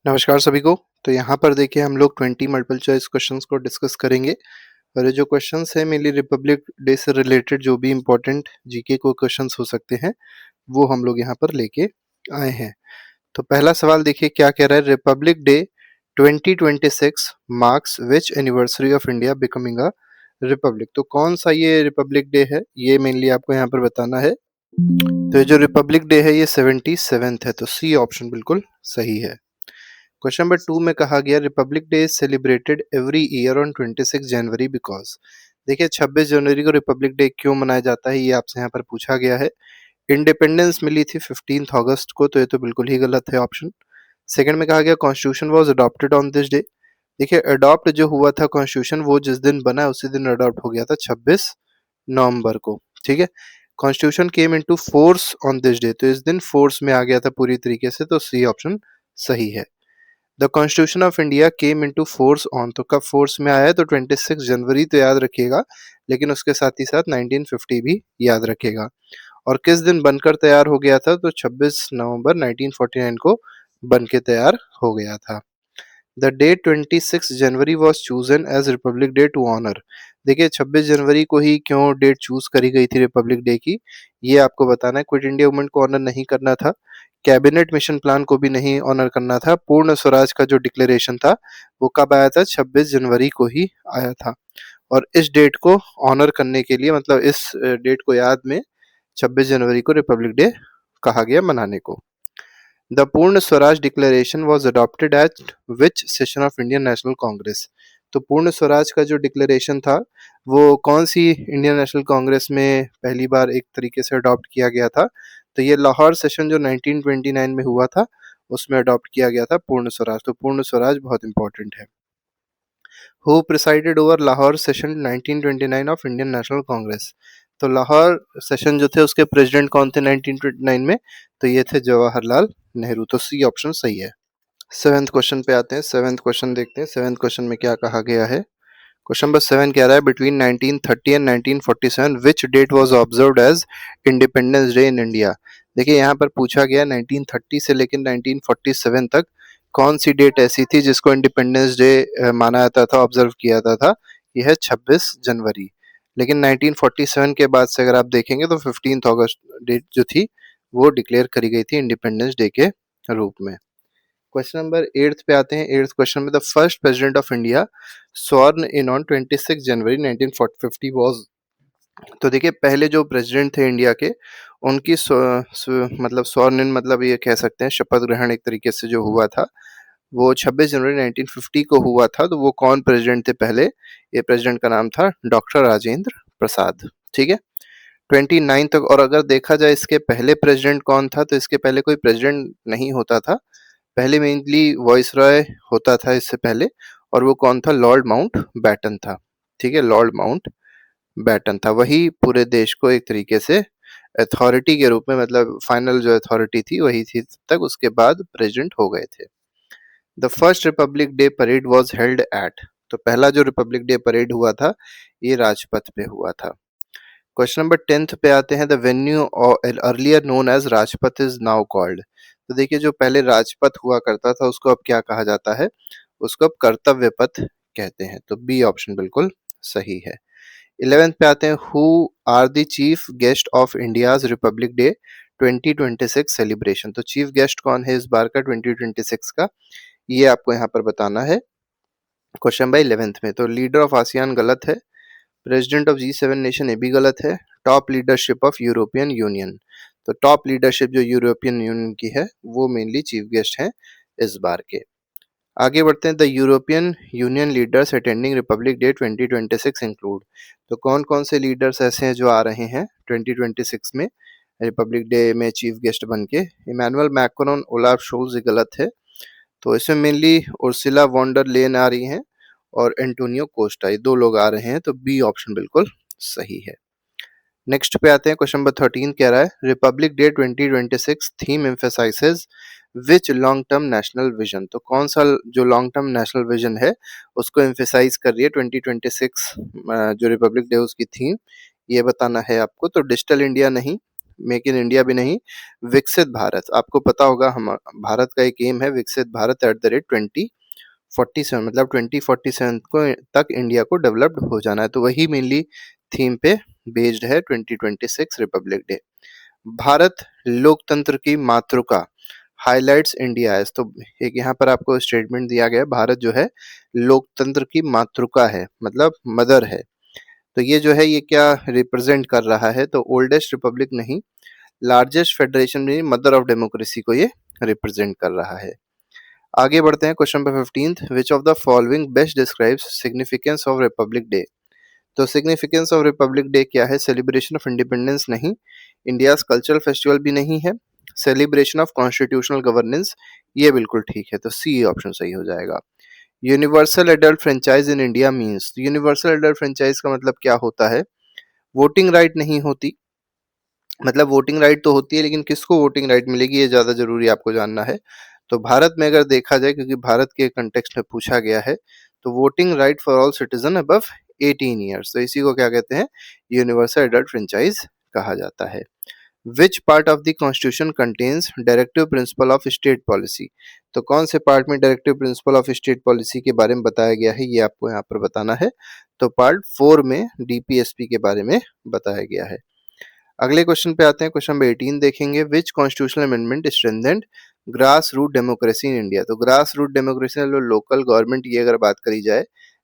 नमस्कार सभी को। तो यहाँ पर देखिए हम लोग 20 मल्टीपल चॉइस क्वेश्चंस को डिस्कस करेंगे और ये जो क्वेश्चंस है मेनली रिपब्लिक डे से रिलेटेड जो भी इम्पोर्टेंट जीके को क्वेश्चंस हो सकते हैं वो हम लोग यहाँ पर लेके आए हैं। तो पहला सवाल देखिए क्या कह रहा है, Republic Day 2026 marks which anniversary of India becoming a republic. तो कौन सा ये रिपब्लिक डे है ये मेनली आपको यहाँ पर बताना है। तो ये जो रिपब्लिक डे है ये 77th है, तो सी ऑप्शन बिल्कुल सही है। क्वेश्चन नंबर 2 में कहा गया Republic day is celebrated every year on 26 January because. देखिए 26 जनवरी को रिपब्लिक डे क्यों मनाया जाता है ये आपसे यहाँ पर पूछा गया है। इंडिपेंडेंस मिली थी 15 अगस्त को, तो ये तो बिल्कुल ही गलत है ऑप्शन। सेकंड में कहा गया constitution was adopted on this day. देखिए अडॉप्ट जो हुआ था कॉन्स्टिट्यूशन वो जिस दिन बना उसी दिन अडॉप्ट हो गया था 26 नवंबर को। ठीक है, constitution came into force on this day, तो इस दिन फोर्स में आ गया था पूरी तरीके से, तो सी ऑप्शन सही है। The constitution of India came into force on, तो कब फोर्स में आया है तो 26 जनवरी तो याद रखिएगा, लेकिन उसके साथ ही साथ 1950 भी याद रखेगा। और किस दिन बनकर तैयार हो गया था तो 26 नवंबर 1949 को बन के तैयार हो गया था। The date 26 January was chosen as Republic Day to honour. देखिए 26 जनवरी को ही क्यों डेट चूज करी गई थी रिपब्लिक डे की, ये आपको बताना है। क्विट इंडिया मूवमेंट को ऑनर नहीं करना था, कैबिनेट मिशन प्लान को भी नहीं ऑनर करना था, पूर्ण स्वराज का जो डिक्लेरेशन था वो कब आया था 26 जनवरी को ही आया था। और इस डेट को ऑनर करने के लिए, मतलब इस डेट को याद में 26 जनवरी को रिपब्लिक डे कहा गया मनाने को। द पूर्ण Swaraj declaration was adopted eight which session of Indian national Congress. तो पूर्ण स्वराज का जो डिक्लेरेशन था वो कौन सी इंडियन नेशनल कांग्रेस में पहली बार एक तरीके से अडॉप्ट किया गया था, तो ये लाहौर सेशन जो 1929 में हुआ था उसमें अडॉप्ट किया गया था पूर्ण स्वराज। तो पूर्ण स्वराज बहुत इंपॉर्टेंट है। Who presided over Lahore session 1929 of Indian national Congress. तो लाहौर सेशन जो थे उसके प्रेसिडेंट कौन थे 1929 में, तो ये थे जवाहरलाल नेहरू। तो सी ऑप्शन सही है। सेवेंथ क्वेश्चन पे आते हैं। सेवेंथ क्वेश्चन देखते हैं सेवेंथ क्वेश्चन में क्या कहा गया है। क्वेश्चन नंबर 7 कह रहा है between 1930 and 1947 which date was observed as Independence Day in India. देखिए यहाँ पर पूछा गया 1930 से लेकर 1947 तक कौन सी डेट ऐसी थी जिसको इंडिपेंडेंस डे माना जाता था, ऑब्जर्व किया जाता था। यह है 26 जनवरी। लेकिन 1947 के बाद से अगर आप देखेंगे तो 15 अगस्त डेट जो थी वो डिक्लेयर करी गई थी इंडिपेंडेंस डे के रूप में। क्वेश्चन नंबर 8 पे आते हैं। 8th क्वेश्चन में the first president of India sworn in on 26 January 1950 was. तो देखिए पहले जो प्रेसिडेंट थे इंडिया के उनकी मतलब स्वॉर्न इन मतलब ये कह सकते हैं शपथ ग्रहण एक तरीके से जो हुआ था वो 26 जनवरी 1950 को हुआ था। तो वो कौन प्रेसिडेंट थे पहले, ये प्रेसिडेंट का नाम था डॉक्टर राजेंद्र प्रसाद। ठीक है, 29 तक। और अगर देखा जाए इसके पहले प्रेसिडेंट कौन था, तो इसके पहले कोई प्रेसिडेंट नहीं होता था। पहले मेनली वॉइसरॉय होता था इससे पहले, और वो कौन था, लॉर्ड माउंट बैटन था। ठीक है, लॉर्ड माउंट बैटन था, वही पूरे देश को एक तरीके से अथॉरिटी के रूप में, मतलब फाइनल जो अथॉरिटी थी वही थी तब तक, उसके बाद प्रेसिडेंट हो गए थे। The first Republic day parade was held at. तो पहला जो रिपब्लिक डे परेड हुआ था ये राजपथ पे हुआ था। क्वेश्चन नंबर 10th पे आते हैं। The venue earlier known as Rajpath is now called. तो देखिए जो पहले राजपथ हुआ करता था उसको अब क्या कहा जाता है, उसको अब कर्तव्य पथ कहते हैं। तो बी ऑप्शन बिल्कुल सही है। 11th पे आते हैं। Who are the chief guest of India's Republic Day 2026 celebration. तो चीफ गेस्ट कौन है इस बार का 2026 का, ये आपको यहाँ पर बताना है क्वेश्चन नंबर 11th में। तो लीडर ऑफ आसियान गलत है, प्रेसिडेंट ऑफ G7 नेशन ये भी गलत है, top leadership of European union. तो टॉप लीडरशिप जो यूरोपियन यूनियन की है वो मेनली चीफ गेस्ट हैं इस बार के। आगे बढ़ते हैं। The European union leaders attending Republic Day 2026 include. तो कौन कौन से लीडर्स ऐसे हैं जो आ रहे हैं 2026 में रिपब्लिक डे में चीफ गेस्ट बन के। इमैनुअल मैक्रोन, ओलाफ शोल्ज ये गलत है। तो इसमें मेनली उर्सुला वॉन्डर लेन आ रही हैं और एंटोनियो कोस्टा, ये दो लोग आ रहे हैं। तो बी ऑप्शन बिल्कुल सही है। नेक्स्ट पे आते हैं। क्वेश्चन नंबर 13 कह रहा है रिपब्लिक डे 2026 थीम एम्फेसाइजेस विच लॉन्ग टर्म नेशनल विजन। तो कौन सा जो लॉन्ग टर्म नेशनल विजन है उसको एम्फेसाइज कर रही है 2026 जो रिपब्लिक डे उसकी थीम, ये बताना है आपको। तो डिजिटल इंडिया नहीं, मेक इन इंडिया भी नहीं, विकसित भारत। आपको पता होगा हम भारत का एक एम है विकसित भारत एट द रेट 2047, मतलब 2047 को तक इंडिया को डेवलप्ड हो जाना है। तो वही मेनली थीम पे बेस्ड है 2026 रिपब्लिक डे। भारत लोकतंत्र की मातृका हाइलाइट्स इंडिया एज। तो एक यहाँ पर आपको स्टेटमेंट दिया गया है, भारत जो है लोकतंत्र की मातृका है, मतलब मदर है। तो ये जो है ये क्या रिप्रेजेंट कर रहा है, तो ओल्डेस्ट रिपब्लिक नहीं, लार्जेस्ट फेडरेशन में मदर ऑफ डेमोक्रेसी को ये रिप्रेजेंट कर रहा है। आगे बढ़ते हैं question number 15, which of the following best describes significance of Republic day. तो सिग्निफिकेंस ऑफ रिपब्लिक डे क्या है, सेलिब्रेशन ऑफ इंडिपेंडेंस नहीं, इंडियाज कल्चरल फेस्टिवल भी नहीं है, सेलिब्रेशन ऑफ कॉन्स्टिट्यूशनल गवर्नेंस, ये बिल्कुल ठीक है, तो सी ऑप्शन सही हो जाएगा। Universal adult franchise in India means, universal adult franchise का मतलब क्या होता है, वोटिंग राइट नहीं होती, मतलब वोटिंग राइट तो होती है लेकिन किसको वोटिंग राइट मिलेगी ये ज्यादा जरूरी आपको जानना है। तो भारत में अगर देखा जाए, क्योंकि भारत के कंटेक्स्ट में पूछा गया है, तो voting right for all citizen above 18 years, तो इसी को क्या कहते हैं, यूनिवर्सल एडल्ट फ्रेंचाइज कहा जाता है। Which part of the constitution contains directive principle of state policy. तो कौन से पार्ट में directive principle of state policy के बारे में बताया गया है, ये आपको यहाँ पर बताना है। तो पार्ट 4 में डीपीएसपी के बारे में बताया गया है। अगले क्वेश्चन पे आते हैं, क्वेश्चन नंबर 18 देखेंगे, which constitutional amendment strengthened grass root democracy in India. तो grass root democracy local government, ये अगर बात करी जाए,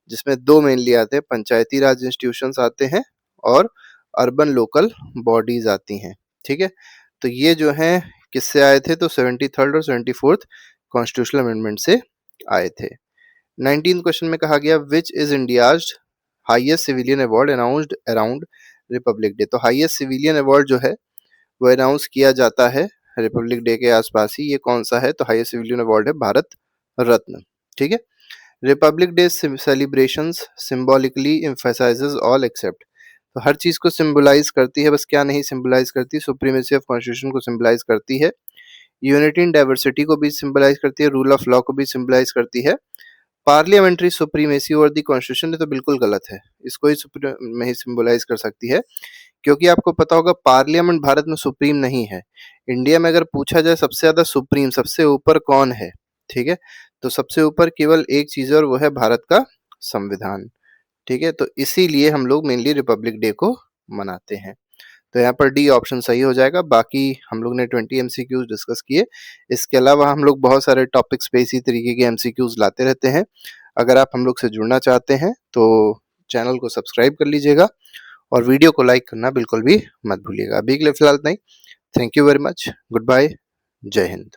जिसमें दो मेनली आते हैं, पंचायती राज इंस्टीट्यूशंस आते हैं और अर्बन लोकल बॉडीज आती हैं, ठीक है। तो ये जो है किससे आए थे, तो 73rd और 74th कॉन्स्टिट्यूशनल अमेंडमेंट से आए थे। 19 क्वेश्चन में कहा गया, which is India's highest civilian award announced around Republic day. तो हाईएस्ट सिविलियन अवार्ड जो है वो अनाउंस किया जाता है रिपब्लिक डे के आसपास ही, ये कौन सा है, तो हाईएस्ट सिविलियन अवार्ड है भारत रत्न, ठीक है। Republic day celebrations symbolically emphasises all except. तो हर चीज को सिंबलाइज करती है, बस क्या नहीं सिंबलाइज करती, सुप्रीमेसी ऑफ कॉन्स्टिट्यूशन को सिंबलाइज करती है, यूनिटी इन डाइवर्सिटी को भी सिंबलाइज करती है, रूल ऑफ लॉ को भी सिंबलाइज करती है, parliamentary supremacy over the constitution है तो बिल्कुल गलत है, इसको ही में ही सिंबलाइज कर सकती है, क्योंकि आपको पता होगा पार्लियामेंट भारत में सुप्रीम नहीं है। इंडिया में अगर पूछा जाए सबसे ज्यादा सुप्रीम, सबसे ऊपर कौन है, ठीक है, तो सबसे ऊपर केवल एक चीज है और वो है भारत का संविधान, ठीक है। तो इसीलिए हम लोग मेनली रिपब्लिक डे को मनाते हैं। तो यहाँ पर डी ऑप्शन सही हो जाएगा। बाकी हम लोग ने 20 एमसीक्यूज डिस्कस किए, इसके अलावा हम लोग बहुत सारे टॉपिक्स पे इसी तरीके के एमसीक्यूज लाते रहते हैं। अगर आप हम लोग से जुड़ना चाहते हैं तो चैनल को सब्सक्राइब कर लीजिएगा और वीडियो को लाइक करना बिल्कुल भी मत भूलिएगा। अभी के लिए फिलहाल नहीं, thank you very much, good bye, जय हिंद।